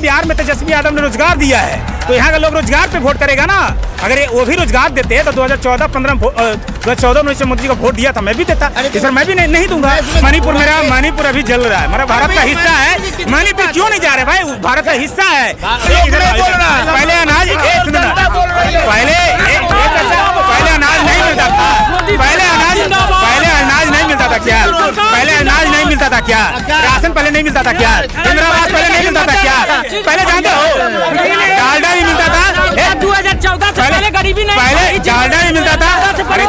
बिहार में तेजस्वी यादव ने रोजगार दिया है तो यहाँ का लोग रोजगार पे वोट करेगा ना। अगर वो भी रोजगार देते हैं तो 2014-15 में मोदी जी को वोट दिया था, मैं भी देता। इस बार मैं भी नहीं दूंगा। मणिपुर अभी जल रहा है, हमारा भारत का हिस्सा है। मणिपुर क्यों नहीं जा रहे भाई, भारत का हिस्सा है। पहले अनाज पहले अनाज नहीं मिलता था, पहले अनाज नहीं मिलता था क्या? पहले अनाज नहीं मिलता था क्या? राशन पहले नहीं मिलता था क्या? इंदिरावास पहले नहीं मिलता था क्या? पहले जानते हो डालडा नहीं मिलता था 2014 से पहले गरीबी नहीं, पहले डालडा नहीं मिलता था, पहले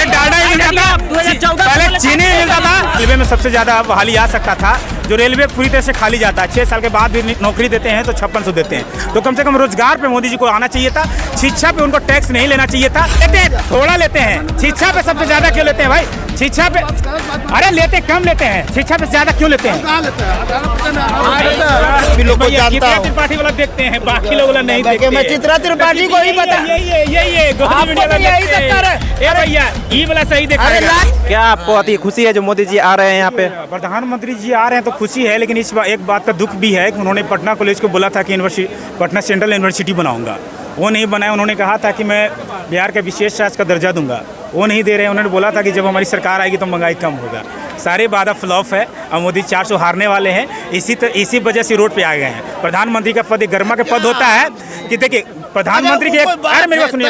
डालडा नहीं मिलता था, 2014 पहले चीनी नहीं मिलता था। रेलवे में सबसे ज्यादा बहाली आ सकता था, जो रेलवे पूरी तरह से खाली जाता है। 6 साल के बाद भी नौकरी देते हैं तो 5600 देते हैं, तो कम से कम रोजगार पे मोदी जी को आना चाहिए था। शिक्षा पे उनको टैक्स नहीं लेना चाहिए था। थोड़ा लेते हैं, शिक्षा पे सबसे ज्यादा क्यों लेते हैं भाई? शिक्षा पे अरे लेते कम लेते हैं, शिक्षा पे ज्यादा क्यों लेते हैं? त्रिपाठी वाला देखते हैं, बाकी लोग नहीं देखते। मैं चित्रा त्रिपाठी को ही बता, भैया ये वाला सही देखा। क्या आपको अति खुशी है जो मोदी जी आ रहे हैं यहाँ पे? प्रधानमंत्री जी आ रहे हैं तो खुशी है, लेकिन इस एक बात का दुख भी है कि उन्होंने पटना कॉलेज को बोला था कि पटना सेंट्रल यूनिवर्सिटी बनाऊंगा, वो नहीं बनाया। उन्होंने कहा था कि मैं बिहार के विशेष राज्य का दर्जा दूंगा, वो नहीं दे रहे हैं। उन्होंने बोला था कि जब हमारी सरकार आएगी तो महंगाई कम होगा। सारे वादा फ्लॉप है और मोदी 400 हारने वाले हैं। इसी वजह से रोड पे आ गए हैं। प्रधानमंत्री का पद एक गर्मा का पद होता है कि देखिए प्रधानमंत्री के अरे मेरी बात सुनिए,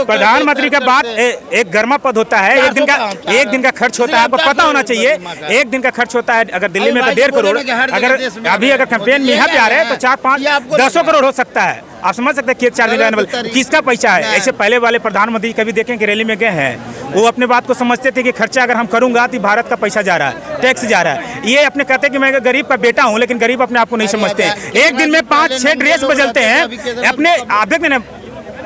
प्रधानमंत्री का बात एक गर्मा पद होता है। एक दिन का खर्च होता है, आपको पता होना चाहिए। एक दिन का खर्च होता है। अगर दिल्ली में तो 1.5 करोड़, अगर कैंपेन में यहाँ पे आ रहे हैं तो 4-5-10 करोड़ हो सकता है। आप समझ सकते हैं खेत 4 दिन वाले किसका पैसा है। ऐसे पहले वाले प्रधानमंत्री कभी देखें कि रैली में गए हैं, वो अपने बात को समझते थे कि खर्चा अगर हम करूंगा तो भारत का पैसा जा रहा है, टैक्स जा रहा है। ये अपने कहते हैं कि मैं गरीब का बेटा हूं, लेकिन गरीब अपने आप को नहीं समझते हैं। एक दिन में 5-6 ड्रेस बदलते हैं अपने आप,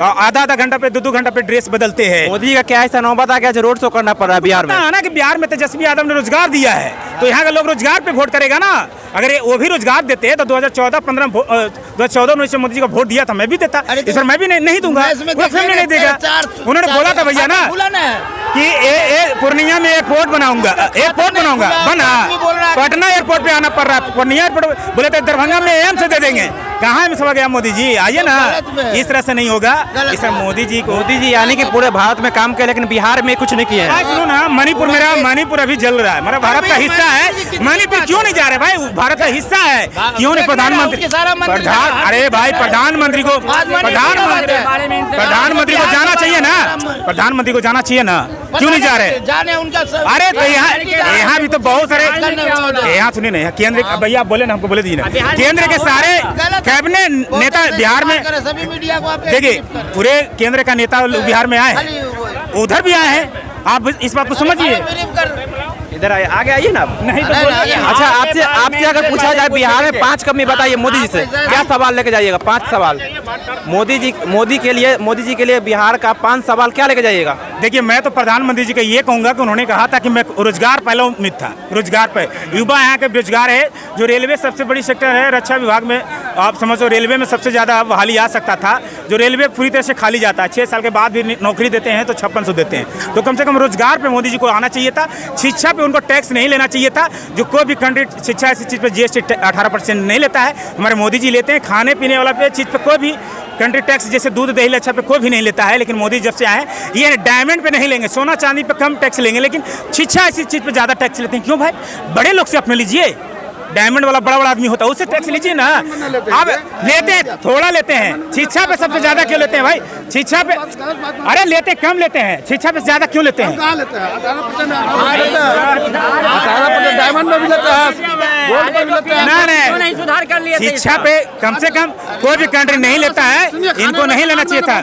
आधा घंटा पे 2 घंटा पे ड्रेस बदलते हैं। मोदी का क्या ऐसा नौबत आ गया जो रोड शो करना पड़ रहा है बिहार में? ना कि बिहार में तेजस्वी यादव ने रोजगार दिया है तो यहाँ का लोग रोजगार पे वोट करेगा ना। अगर वो भी रोजगार देते हैं तो 2014-15 में मोदी जी को वोट दिया था, मैं भी देता। इस बार मैं भी नहीं दूंगा, पूरा फैमिली नहीं देगा। उन्होंने बोला था भैया ना कि पूर्णिया में एयरपोर्ट बनाऊंगा, बना पटना एयरपोर्ट पे आना पड़ रहा है। पूर्णिया एयरपोर्ट बोले थे दरभंगा में एम्स दे देंगे, कहाँ में सब गया मोदी जी? आइए ना, इस तरह से नहीं होगा। इस तरह मोदी जी यानी कि पूरे भारत में काम किया लेकिन बिहार में कुछ नहीं किया है। सुनो ना, मणिपुर अभी जल रहा है, हमारा भारत का हिस्सा है। मणिपुर क्यों नहीं जा रहे भाई, भारत का हिस्सा है। क्यों नहीं? अरे भाई प्रधानमंत्री को जाना चाहिए ना, प्रधानमंत्री को जाना चाहिए ना, क्यों नहीं जा रहे? अरे तो यहाँ भी तो बहुत सारे, यहाँ सुनिए ना, केंद्र भैया बोले ना, हमको बोले दीजिए ना, केंद्र के सारे कैबिनेट नेता बिहार में, देखिए पूरे केंद्र का नेता बिहार में आए हैं, उधर भी आए हैं। आप इस बात को समझिए। इधर आगे आइए ना। नहीं तो अच्छा, आपसे अगर पूछा जाए बिहार में 5 कमी बताइए मोदी जी से, क्या सवाल लेके जाइएगा? 5 सवाल मोदी जी के लिए बिहार का 5 सवाल क्या लेके जाइएगा? देखिए मैं तो प्रधानमंत्री जी का ये कहूँगा कि उन्होंने कहा था कि मैं रोजगार पहले उम्मीद था, रोजगार पे युवा यहाँ के बेरोजगार है। जो रेलवे सबसे बड़ी सेक्टर है, रक्षा विभाग में आप समझो रेलवे में सबसे ज़्यादा बहाली आ सकता था, जो रेलवे पूरी तरह से खाली जाता है। 6 साल के बाद भी नौकरी देते हैं तो 5600 देते हैं, तो कम से कम रोजगार पे मोदी जी को आना चाहिए था। शिक्षा पे उनको टैक्स नहीं लेना चाहिए था। जो कोई भी कंट्री शिक्षा ऐसी चीज़ पे GST 18% नहीं लेता है, हमारे मोदी जी लेते हैं। खाने पीने वाला पे चीज़ पे कोई भी कंट्री टैक्स जैसे दूध दही लच्छा पे कोई भी नहीं लेता है, लेकिन मोदी जब से आए ये डायमंड पे नहीं लेंगे, सोना चांदी पे कम टैक्स लेंगे, लेकिन शिक्षा ऐसी चीज़ पे ज़्यादा टैक्स लेते हैं। क्यों भाई? बड़े लोग से अपने लीजिए, डायमंड वाला बड़ा आदमी होता है उससे टैक्स लीजिए ना। अब लेते हैं, थोड़ा लेते हैं। शिक्षा पे सबसे ज्यादा क्यों लेते हैं भाई? शिक्षा पे अरे लेते कम लेते हैं, शिक्षा पे ज्यादा क्यों लेते हैं? डायमंड में भी लेता है, गोल्ड में भी लेता है। नहीं सुधार कर लिए, शिक्षा पे कम से कम कोई भी कंट्री नहीं लेता है, इनको नहीं लेना चाहिए था।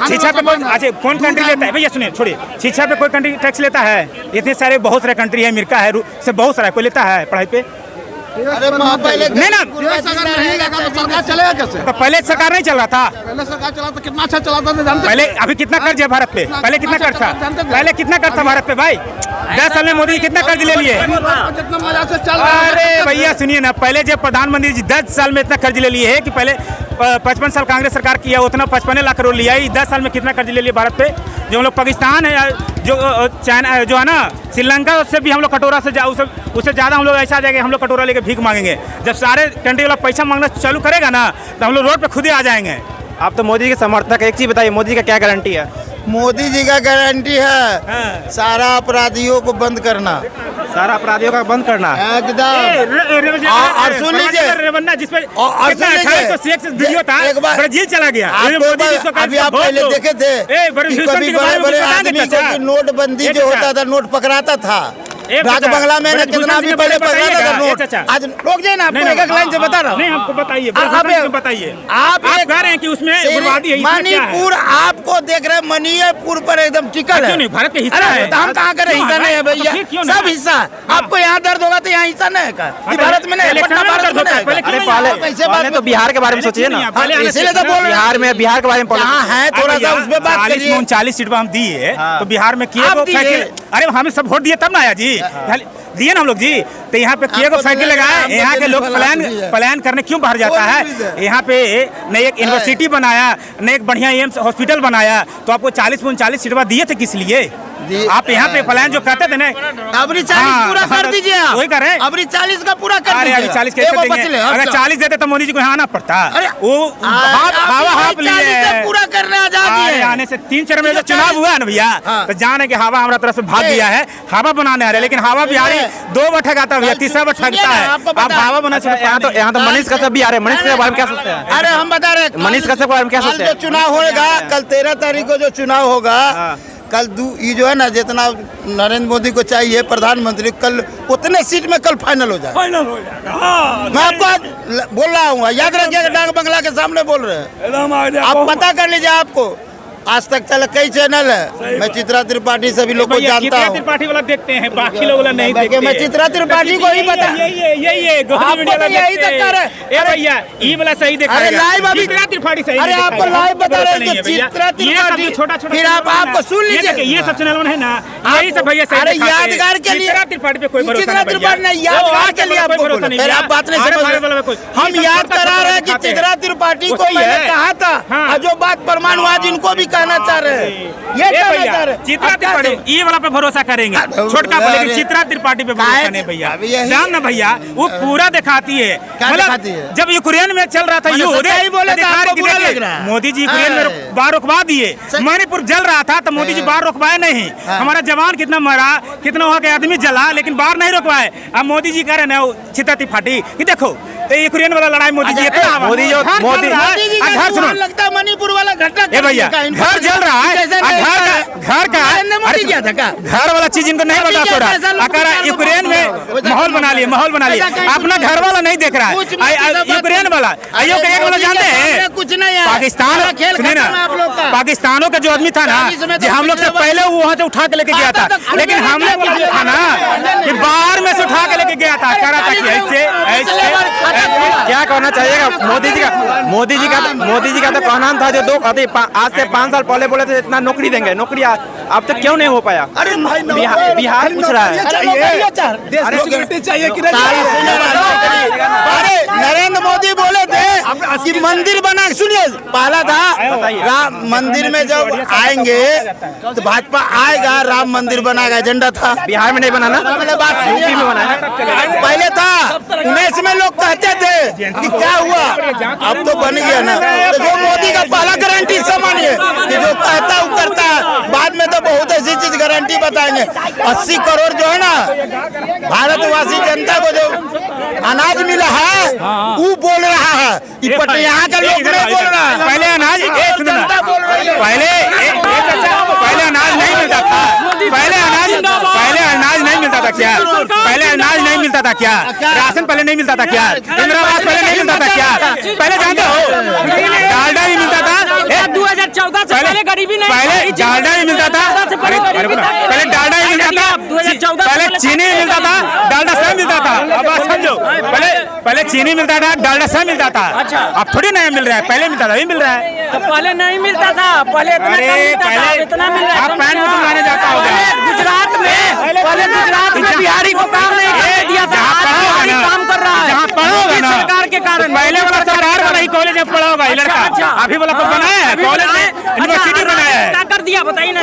शिक्षा पे अच्छा कौन कंट्री लेता है भैया? सुनिए, छोड़िए, शिक्षा पे कोई कंट्री टैक्स लेता है? इतने सारे बहुत सारे कंट्री है, अमेरिका है, से बहुत सारा, कोई लेता है पढ़ाई पे? नहीं ना, सरकार चलेगा कैसे? तो पहले सरकार नहीं चल रहा था, पहले सरकार चला तो कितना अच्छा चला था जानते? पहले अभी कितना कर्ज है भारत पे? पहले कितना कर्ज था? पहले कितना कर्ज था भारत पे भाई? 10 साल में मोदी कितना कर्ज ले लिए? जितना मजा से चल रहा है। अरे भैया सुनिए ना, पहले जब प्रधानमंत्री जी 10 साल में इतना कर्ज ले लिए है कि पहले 55 साल कांग्रेस सरकार किया उतना 55 लाख करोड़ लिया है। 10 साल में कितना कर्ज ले लिया भारत पे? जो हम लोग पाकिस्तान है जो चाइना जो है ना श्रीलंका से भी हम लोग कटोरा से उससे ज़्यादा हम लोग ऐसा आ जाएंगे, हम लोग कटोरा लेके भीख मांगेंगे। जब सारे कंट्री वाला पैसा मांगना चालू करेगा ना तो हम लोग रोड पे खुद ही आ जाएंगे। आप तो मोदी के समर्थक, एक चीज़ बताइए, मोदी का क्या गारंटी है? मोदी जी का गारंटी है सारा अपराधियों को बंद करना, सारा अपराधियों का बंद करना। एकदम। और सुन लीजिए, जिसपे और सुन लीजिए, एक बार ब्राजील चला गया। अभी आप पहले देखे थे कि कभी बड़े-बड़े आदमी को नोटबंदी जो होता था नोट पकड़ाता था, डाक बंगला में ना कितना भी पहले पकड़ाता था नोट। आज लोग जाए ना, आपको एक लाइन से बता रहा हूँ। नहीं, हमको बताइए, बताइए। आप कह रहे हैं कि उसमें बर्बादी है, मणिपुर आपको देख रहे, मणिपुर पर एकदम टिकल है। भारत का हिस्सा है। हम कहाँ करे हिस्सा नहीं है भैया, सब हिस्सा। आपको यहाँ दर्द होगा तो यहाँ हिस्सा नहीं है, भारत में नहीं, पटना भारत में नहीं। अरे पहले तो बिहार के बारे में सोचिए ना, इसीलिए तो बोल रहे हैं बिहार के बारे में यहाँ है, थोड़ा सा उसमें बात करिए। 39 सीट पर हम दिए तो बिहार में किए गो साइकिल। अरे हमें सब वोट दिए तब ना आया जी, दिए ना हम लोग जी। तो यहाँ पे किए को साइकिल लगाए, यहाँ के लोग प्लान करने क्यों बाहर जाता है? यहाँ पे न एक यूनिवर्सिटी बनाया, न एक बढ़िया एम्स हॉस्पिटल बनाया, तो आपको 40-39 सीट दिए थे किस लिए? आप यहाँ पे प्लान जो कहते थे ना, अबरी 40 पूरा कर दीजिए आप। वही करें, अबरी 40 का पूरा कर दीजिए। अरे 40 कैसे देंगे? अगर 40 देते तो मोदी जी को यहाँ आना पड़ता। वो हवा लिए पूरा करने आजादी है। आने से 3 चरण में जो चुनाव हुआ ना भैया, तो जाने के हवा हमारा तरफ से भाग गया है, हवा बनाने आ रहे, लेकिन हवा बिहारी 2 बार ठगाता भैया, तीसरा बार ठगता है। आप हवा बना सकते। यहाँ तो मनीष कश्यप भी आ रहे हैं, मनीष के बारे में क्या सोचते हैं? अरे हम बता रहे, मनीष कश्यप के बारे में क्या सोचते हैं? जो चुनाव होगा कल 13 तारीख को जो चुनाव होगा, कल ये जो है ना, जितना नरेंद्र मोदी को चाहिए प्रधानमंत्री, कल उतने सीट में कल फाइनल हो जाए। मैं आपको बोल रहा हूँ, याद रखिएगा, डाक बंगला के सामने बोल रहे हैं। आप पता कर लीजिए, आपको आज तक चला कई चैनल है, मैं चित्रा त्रिपाठी सभी लोग को जानता हूँ। त्रिपाठी वाला देखते हैं, बाकी लोग वाला नहीं देखते। मैं चित्रा त्रिपाठी को ही बता, यही भैया ई वाला सही देखा। अरे लाइव अभी चित्रा त्रिपाठी सही। अरे आपको लाइव बता रहे हैं कि चित्रा त्रिपाठी, छोटा-छोटा, फिर आपको सुन लीजिए, ये सब चैनल है ना, यही सब भैया सही। अरे यादगार के लिए चित्रा त्रिपाठी पे कोई भरोसा नहीं। चित्रा त्रिपाठी ने यादगार के लिए आपको बोला, फिर आप बात नहीं समझ रहे। हम याद करा रहे हैं कि चित्रा त्रिपाठी को मैंने कहा था, और जो बात परमाणुवाद इनको भी कहना चाह रहे हैं, ये कहना चाह रहे हैं। चित्रा त्रिपाठी ये वाला पे भरोसा करेंगे, छोटका पे, लेकिन चित्रा त्रिपाठी पे भरोसा नहीं भैया। जान ना भैया, वो पूरा दिखाती है। मतलब जब यूक्रेन में चल रहा था युद्ध, मोदी जी यूक्रेन में बार रुकवा दिए, मणिपुर जल रहा था तो मोदी जी बार रुकवाए नहीं। हमारा जवान कितना मरा, कितना वहाँ के आदमी जला, लेकिन बार नहीं रुकवाए। अब मोदी जी कह रहे ना चित्रा त्रिपाठी कि देखो यूक्रेन वाला लड़ाई मोदी जी मोदी सुनो लगता है मणिपुर वाला घटना भैया, घर जल रहा है, घर का घर वाला चीज इनको नहीं बता पड़ रहा। यूक्रेन में माहौल बना लिए, अपना घर वाला नहीं देख रहा है। यूक्रेन वाला वाला जानते हैं, कुछ नहीं है पाकिस्तान, सुनिए ना, पाकिस्तानों का जो आदमी था ना, जो हम लोग से पहले वो वहाँ से उठा के लेके गया था, लेकिन हम लोग था ना कि बाहर में से उठा के लेके गया था, कह रहा था कि ऐसे क्या कहना चाहिएगा मोदी जी का तो कहना था, जो आज से 5 साल पहले बोले थे इतना नौकरी देंगे, नौकरी अब तक क्यों नहीं हो पाया? अरे बिहार पूछ रहा है, अरे नरेंद्र मोदी बोले थे कि मंदिर बना, सुनिए पहला था राम मंदिर में जब आएंगे तो भाजपा आएगा, राम मंदिर बनाएगा, एजेंडा था। बिहार में नहीं बनाना, बात यूपी में बनाना पहले था। 19 में लोग कहते थे कि क्या हुआ, अब तो बन गया ना। तो जो मोदी का पहला गारंटी सामान्य कि जो कहता वो करता है, बाद में तो बहुत ऐसी चीज गारंटी बताएंगे। 80 करोड़ जो है ना भारतवासी जनता को जो अनाज मिला है, वो बोल रहा है कि यहाँ का लोग नहीं बोल रहा है। पहले अनाज जनता बोल रही है, पहले अनाज नहीं मिलता था, पहले अनाज नहीं मिलता था क्या? पहले अनाज नहीं मिलता था क्या? राशन पहले नहीं मिलता था क्या? इंदिरा आवास पहले नहीं मिलता था क्या? पहले जानते हो डालडा भी मिलता था 2014 से पहले गरीबी नहीं, पहले डालडा भी मिलता था, पहले डालडा भी मिलता था, 2014 पहले चीनी मिलता था, डालडा सब मिलता था। अब बात समझो, पहले चीनी मिलता था, डालडा सब मिलता था। अब थोड़ी नया मिल रहा है, पहले मिलता था, अभी मिल रहा है। तो पहले नहीं मिलता था, पहले इतना कम मिलता था, इतना मिल रहा है। आप पैन में लाने जाता होगा गुजरात में बिहारी को काम नहीं करने दिया था, काम कर रहा है जहाँ पढ़ोगा ना सरकार के कारण। पहले वाला सरकार वाला ही कॉलेज में पढ़ा होगा ये लड़का, अभी वाला बनाया है कॉलेज में, यूनिवर्सिटी बनाया है। भैया बताइए ना,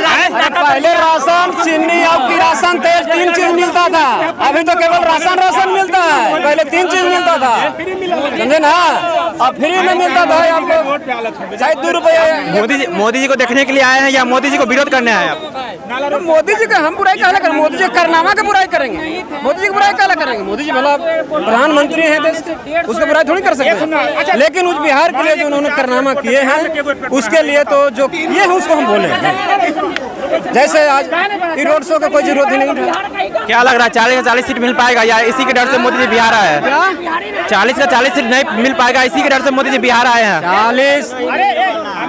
पहले राशन, चीनी और किरासन तेल 3 चीज मिलता था, अभी तो केवल राशन मिलता है। पहले 3 चीज मिलता था, समझे ना, अब फ्री में मिलता था आपको शायद 2 रुपये। मोदी जी को देखने के लिए आए हैं या मोदी जी को विरोध करने आए हैं आप? तो मोदी जी का हम बुराई कहला करें? मोदी जी कारनामा की बुराई करेंगे? मोदी जी की बुराई कहला करेंगे? मोदी जी भला प्रधानमंत्री हैं देश के, उसकी बुराई थोड़ी कर सकते हैं। लेकिन उस बिहार के लिए जो उन्होंने कारनामा किए हैं, उसके लिए तो जो किए हैं उसको हम बोले। जैसे आज रोड शो का कोई जरूरत ही नहीं था। क्या लग रहा है 40 का 40 सीट मिल पाएगा या इसी के डर से मोदी जी बिहार आए हैं? 40 का 40 सीट नहीं मिल पाएगा, इसी के डर से मोदी जी बिहार आए हैं। 40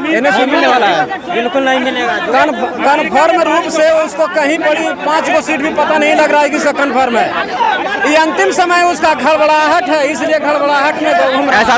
इन्हें मिलने वाला है, बिल्कुल नहीं मिलेगा। कन्फर्म रूप से उसको कहीं बड़ी 5 को सीट भी पता नहीं लग रहा है कि इसका कन्फर्म है। ये अंतिम समय उसका खड़बड़ाहट है, इसलिए खड़बड़ाहट में ऐसा